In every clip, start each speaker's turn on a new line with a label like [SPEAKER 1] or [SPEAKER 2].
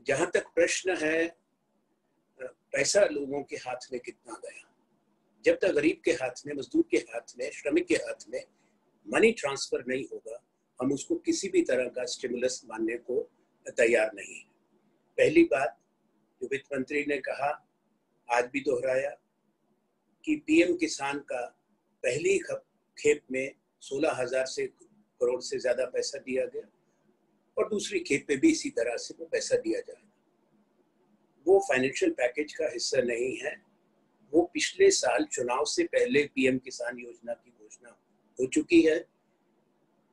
[SPEAKER 1] जहां तक प्रश्न है पैसा लोगों के हाथ में कितना गया, जब तक गरीब के हाथ में, मजदूर के हाथ में, श्रमिक के हाथ में मनी ट्रांसफर नहीं होगा, हम उसको किसी भी तरह का स्टिमुलस मानने को तैयार नहीं है। पहली बात जो वित्त मंत्री ने कहा, आज भी दोहराया, कि पीएम किसान का पहली खेप में 16,000 करोड़ से ज्यादा पैसा दिया गया और दूसरी खेप पे भी इसी तरह से वो पैसा दिया जाएगा। वो फाइनेंशियल पैकेज का हिस्सा नहीं है, वो पिछले साल चुनाव से पहले पीएम किसान योजना की घोषणा हो चुकी है,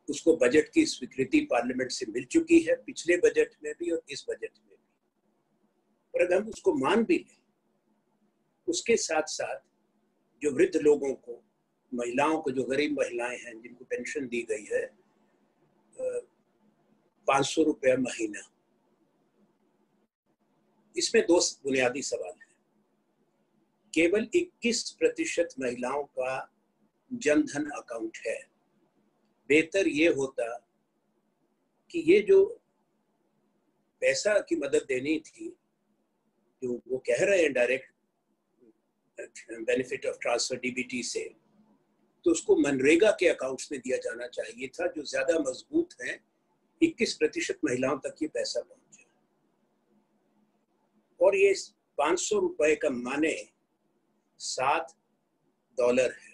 [SPEAKER 1] उसको बजट की स्वीकृति पार्लियामेंट से मिल चुकी है, पिछले बजट में भी और इस बजट में भी। और अगर हम उसको मान भी लें, उसके साथ साथ जो वृद्ध लोगों को, महिलाओं को, जो गरीब महिलाएं हैं जिनको पेंशन दी गई है 500 रुपया महीना, इसमें दो बुनियादी सवाल हैं। केवल 21% महिलाओं का जनधन अकाउंट है। बेहतर ये होता कि ये जो पैसा की मदद देनी थी, जो वो कह रहे हैं direct benefit of transfer DBT से, तो उसको मनरेगा के अकाउंट्स में दिया जाना चाहिए था, जो ज्यादा मजबूत हैं। 21% महिलाओं तक ये पैसा पहुंचा और ये 500 रुपए का माने $7 है।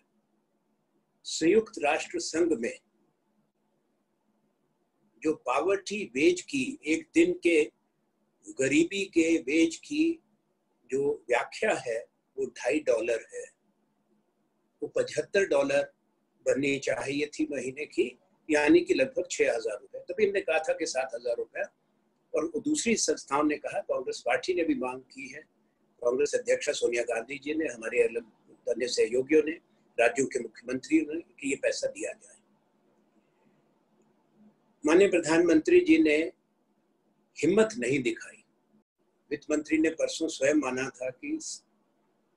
[SPEAKER 1] संयुक्त राष्ट्र संघ में जो पावर्टी वेज की, एक दिन के गरीबी के वेज की जो व्याख्या है, वो $2.5 है। वो $75 बननी चाहिए थी महीने की, यानी कि लगभग 6,000 रुपए। तभी हमने कहा था कि 7,000 रुपए। और दूसरी संस्थाओं ने कहा, कांग्रेस पार्टी ने भी मांग की है, कांग्रेस अध्यक्षा सोनिया गांधी जी ने, हमारे अन्य सहयोगियों ने, राज्यों के मुख्यमंत्रियों ने, कि ये पैसा दिया जाए। माननीय प्रधानमंत्री जी ने हिम्मत नहीं दिखाई। वित्त मंत्री ने परसों स्वयं माना था कि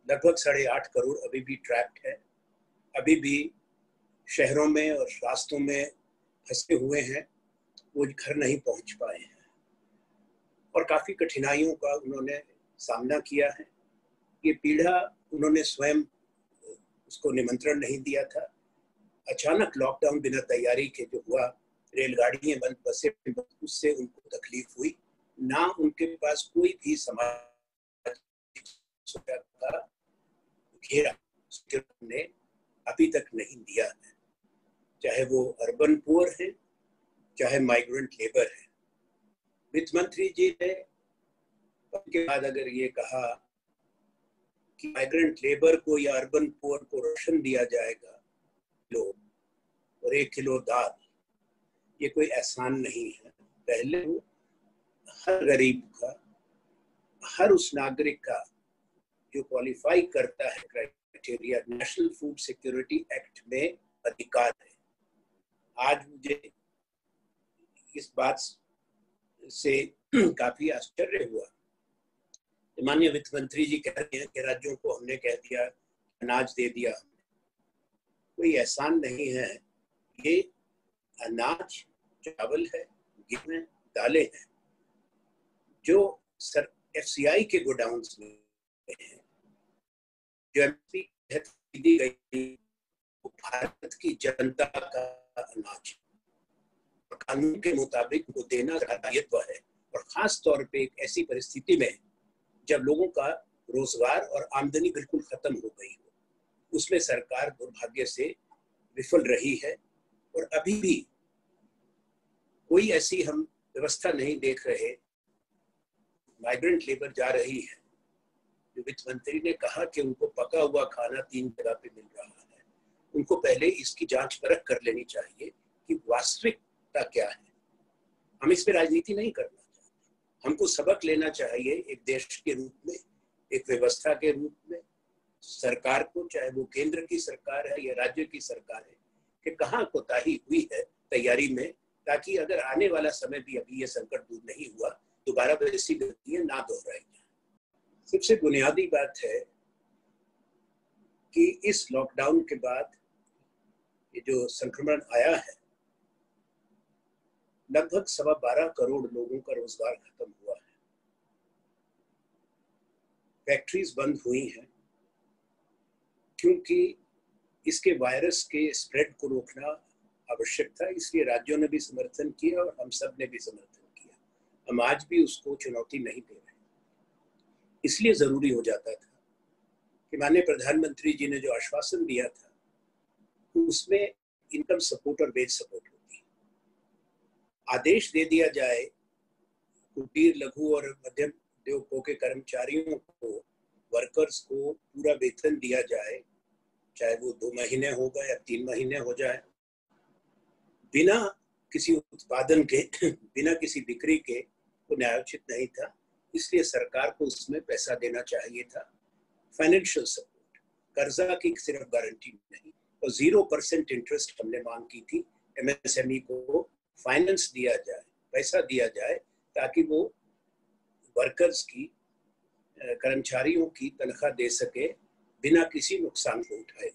[SPEAKER 1] लगभग 8.5 करोड़ अभी भी ट्रैप्ड है, अभी भी शहरों में और रास्तों में फंसे हुए हैं, वो घर नहीं पहुंच पाए हैं और काफी कठिनाइयों का उन्होंने सामना किया है। ये पीड़ा उन्होंने स्वयं उसको निमंत्रण नहीं दिया था। अचानक लॉकडाउन बिना तैयारी के जो हुआ, रेलगाड़ियां बंद, बसें बंद, उससे उनको तकलीफ हुई। ना उनके पास कोई भी समाज का घेरा ने अभी तक नहीं दिया है, चाहे वो अर्बन पुअर है, चाहे माइग्रेंट लेबर है। वित्त मंत्री जी ने के बाद अगर ये कहा कि माइग्रेंट लेबर को या अर्बन पुअर को राशन दिया जाएगा और 1 किलो दाल, ये कोई एहसान नहीं है। पहले हर गरीब का, हर उस नागरिक का जो क्वालिफाई करता है criteria, national food security act में अधिकार है। आज मुझे इस बात से काफी आश्चर्य हुआ। माननीय वित्त मंत्री जी कह रहे हैं कि राज्यों को हमने कह दिया, अनाज दे दिया। कोई एहसान नहीं है। ये अनाज, चावल है, गेहूं, दालें हैं, जो एफसीआई के गोडाउन्स में हैं, जो एमपी दी गई, वो भारत की जनता का अनाज कानून के मुताबिक वो देना दायित्व है। और खास तौर पे एक ऐसी परिस्थिति में जब लोगों का रोजगार और आमदनी बिल्कुल खत्म हो गई हो, उसमें सरकार दुर्भाग्य से विफल रही है। और अभी भी कोई ऐसी हम व्यवस्था नहीं देख रहे। माइग्रेंट लेबर जा रही है, जो वित्त मंत्री ने कहा कि उनको पका हुआ खाना 3 जगह पे मिल रहा है, उनको पहले इसकी जांच परख कर लेनी चाहिए कि वास्तविकता क्या है। हम इस पे राजनीति नहीं करना चाहते। हमको सबक लेना चाहिए एक देश के रूप में, एक व्यवस्था के रूप में, सरकार को, चाहे वो केंद्र की सरकार है या राज्य की सरकार है, कि कहाँ कोताही हुई है तैयारी में, ताकि अगर आने वाला समय भी अभी ये संकट दूर नहीं हुआ, दोबारा वैसी गलतियां ना दोहराई जाए। सबसे बुनियादी बात है कि इस लॉकडाउन के बाद ये जो संक्रमण आया है, लगभग 12.25 करोड़ लोगों का रोजगार खत्म हुआ है। फैक्ट्रीज बंद हुई हैं क्योंकि इसके वायरस के स्प्रेड को रोकना आवश्यक था, इसलिए राज्यों ने भी समर्थन किया और हम सब ने भी समर्थन किया। हम आज भी उसको चुनौती नहीं दे रहे। इसलिए जरूरी हो जाता था कि माननीय प्रधानमंत्री जी ने जो आश्वासन दिया था उसमें इनकम सपोर्ट और वेज सपोर्ट होती है। आदेश दे दिया जाए कुटीर, लघु और मध्यम उद्योगों के कर्मचारियों को, वर्कर्स को पूरा वेतन दिया जाए, चाहे वो 2 महीने होगा या 3 महीने हो जाए, बिना किसी उत्पादन के, बिना किसी बिक्री के, वो न्यायोचित नहीं था। इसलिए सरकार को उसमें पैसा देना चाहिए था, फाइनेंशियल सपोर्ट, कर्जा की सिर्फ गारंटी नहीं। और 0% इंटरेस्ट हमने मांग की थी। एमएसएमई को फाइनेंस दिया जाए, पैसा दिया जाए, ताकि वो वर्कर्स की, कर्मचारियों की तनख्वाह दे सके बिना किसी नुकसान को उठाए।